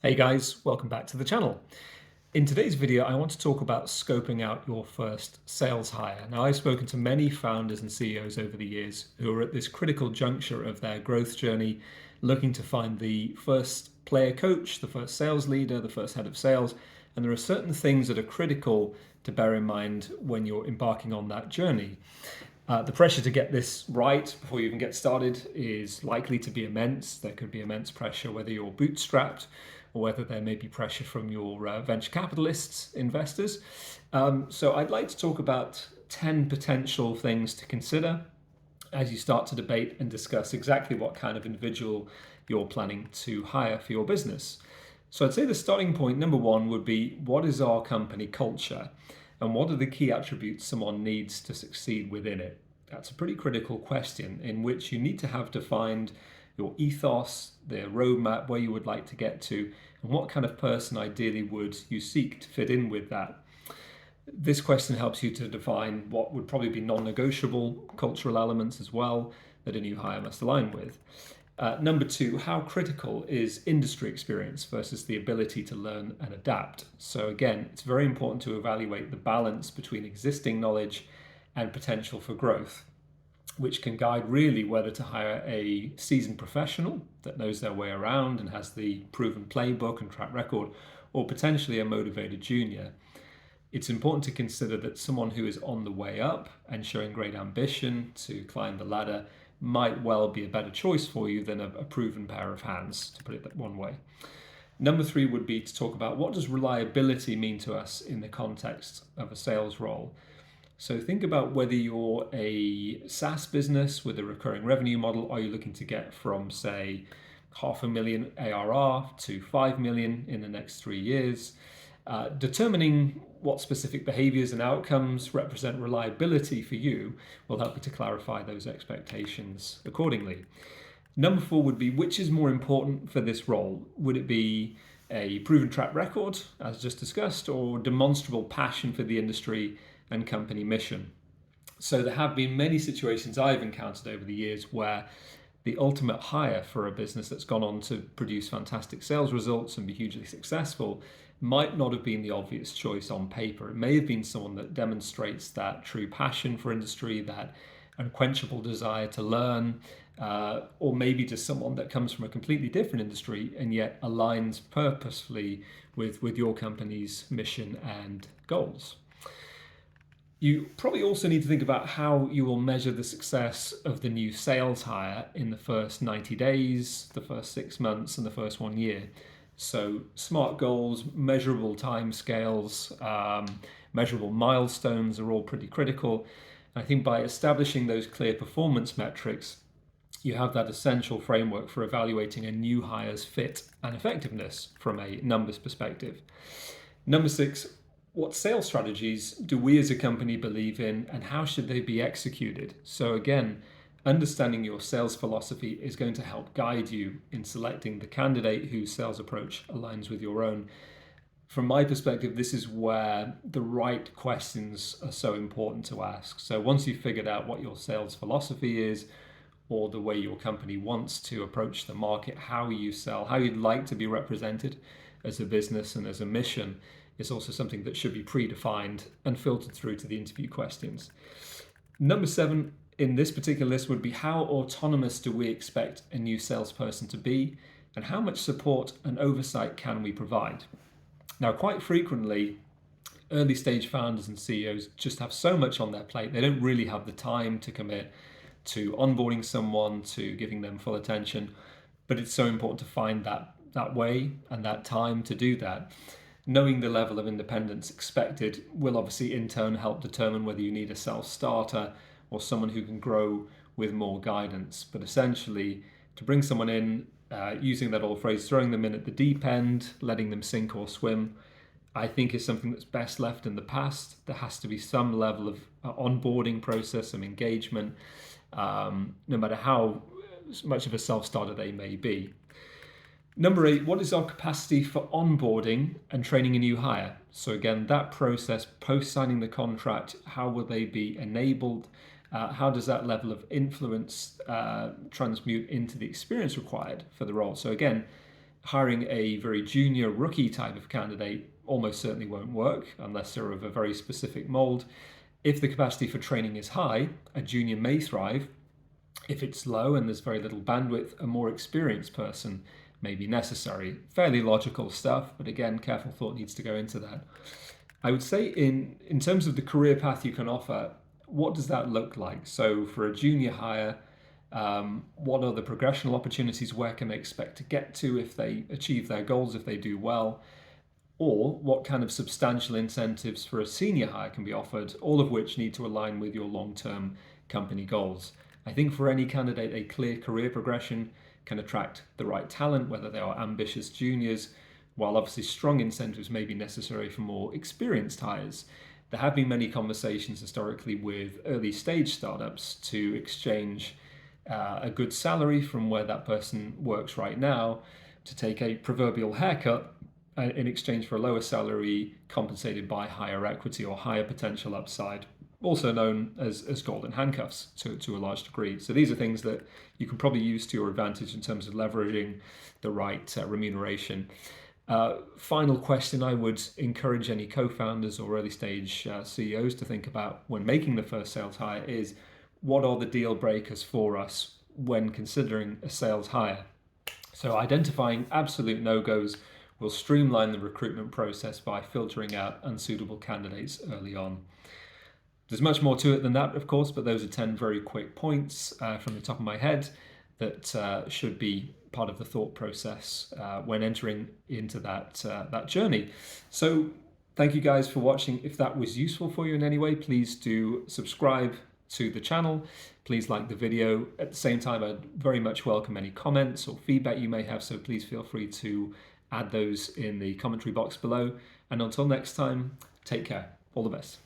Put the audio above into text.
Hey guys, welcome back to the channel. In today's video, I want to talk about scoping out your first sales hire. Now, I've spoken to many founders and CEOs over the years who are at this critical juncture of their growth journey, looking to find the first player coach, the first sales leader, the first head of sales. And there are certain things that are critical to bear in mind when you're embarking on that journey. The pressure to get this right before you even get started is likely to be immense. There could be immense pressure whether you're bootstrapped or whether there may be pressure from your venture capitalists, investors. So I'd like to talk about 10 potential things to consider as you start to debate and discuss exactly what kind of individual you're planning to hire for your business. So I'd say the starting point, number one, would be what is our company culture? And what are the key attributes someone needs to succeed within it? That's a pretty critical question in which you need to have defined your ethos, the roadmap, where you would like to get to, and what kind of person ideally would you seek to fit in with that. This question helps you to define what would probably be non-negotiable cultural elements as well that a new hire must align with. Number two, how critical is industry experience versus the ability to learn and adapt? So again, it's very important to evaluate the balance between existing knowledge and potential for growth, which can guide really whether to hire a seasoned professional that knows their way around and has the proven playbook and track record, or potentially a motivated junior. It's important to consider that someone who is on the way up and showing great ambition to climb the ladder might well be a better choice for you than a proven pair of hands, to put it that one way. Number three would be to talk about what does reliability mean to us in the context of a sales role. So think about whether you're a SaaS business with a recurring revenue model. Are you looking to get from, say, 500,000 ARR to 5 million in the next 3 years? Determining what specific behaviours and outcomes represent reliability for you will help you to clarify those expectations accordingly. Number four would be, which is more important for this role? Would it be a proven track record, as just discussed, or demonstrable passion for the industry and company mission? So there have been many situations I've encountered over the years where the ultimate hire for a business that's gone on to produce fantastic sales results and be hugely successful might not have been the obvious choice on paper. It may have been someone that demonstrates that true passion for industry, that unquenchable desire to learn, or maybe just someone that comes from a completely different industry and yet aligns purposefully with your company's mission and goals. You probably also need to think about how you will measure the success of the new sales hire in the first 90 days, the first 6 months, and the first 1 year. So SMART goals, measurable timescales, measurable milestones are all pretty critical. I think by establishing those clear performance metrics, you have that essential framework for evaluating a new hire's fit and effectiveness from a numbers perspective. Number six, what sales strategies do we as a company believe in and how should they be executed? So again, understanding your sales philosophy is going to help guide you in selecting the candidate whose sales approach aligns with your own. From my perspective, this is where the right questions are so important to ask. So once you've figured out what your sales philosophy is, or the way your company wants to approach the market, how you sell, how you'd like to be represented as a business and as a mission, is also something that should be predefined and filtered through to the interview questions. Number seven in this particular list would be, how autonomous do we expect a new salesperson to be and how much support and oversight can we provide? Now, quite frequently, early stage founders and CEOs just have so much on their plate, they don't really have the time to commit to onboarding someone, to giving them full attention, but it's so important to find that way and that time to do that. Knowing the level of independence expected will obviously in turn help determine whether you need a self-starter or someone who can grow with more guidance. But essentially, to bring someone in, using that old phrase, throwing them in at the deep end, letting them sink or swim, I think is something that's best left in the past. There has to be some level of onboarding process, some engagement, no matter how much of a self-starter they may be. Number eight, what is our capacity for onboarding and training a new hire? So again, that process, post signing the contract, how will they be enabled? How does that level of influence transmute into the experience required for the role? So again, Hiring a very junior rookie type of candidate almost certainly won't work unless they're of a very specific mold. If the capacity for training is high, a junior may thrive. If it's low and there's very little bandwidth, a more experienced person may be necessary. Fairly logical stuff, but again, careful thought needs to go into that. I would say in terms of the career path you can offer, what does that look like? So for a junior hire, what are the progressional opportunities? Where can they expect to get to if they achieve their goals, if they do well? Or what kind of substantial incentives for a senior hire can be offered, all of which need to align with your long-term company goals. I think for any candidate, a clear career progression can attract the right talent, whether they are ambitious juniors, while obviously strong incentives may be necessary for more experienced hires. There have been many conversations historically with early stage startups to exchange a good salary from where that person works right now to take a proverbial haircut in exchange for a lower salary compensated by higher equity or higher potential upside, also known as golden handcuffs to a large degree. So these are things that you can probably use to your advantage in terms of leveraging the right remuneration. Final question I would encourage any co-founders or early stage CEOs to think about when making the first sales hire is, what are the deal breakers for us when considering a sales hire? So identifying absolute no-goes will streamline the recruitment process by filtering out unsuitable candidates early on. There's much more to it than that, of course, but those are 10 very quick points from the top of my head that should be part of the thought process when entering into that journey. So thank you guys for watching. If that was useful for you in any way, please do subscribe to the channel. Please like the video. At the same time, I'd very much welcome any comments or feedback you may have, so please feel free to add those in the commentary box below. And until next time, take care. All the best.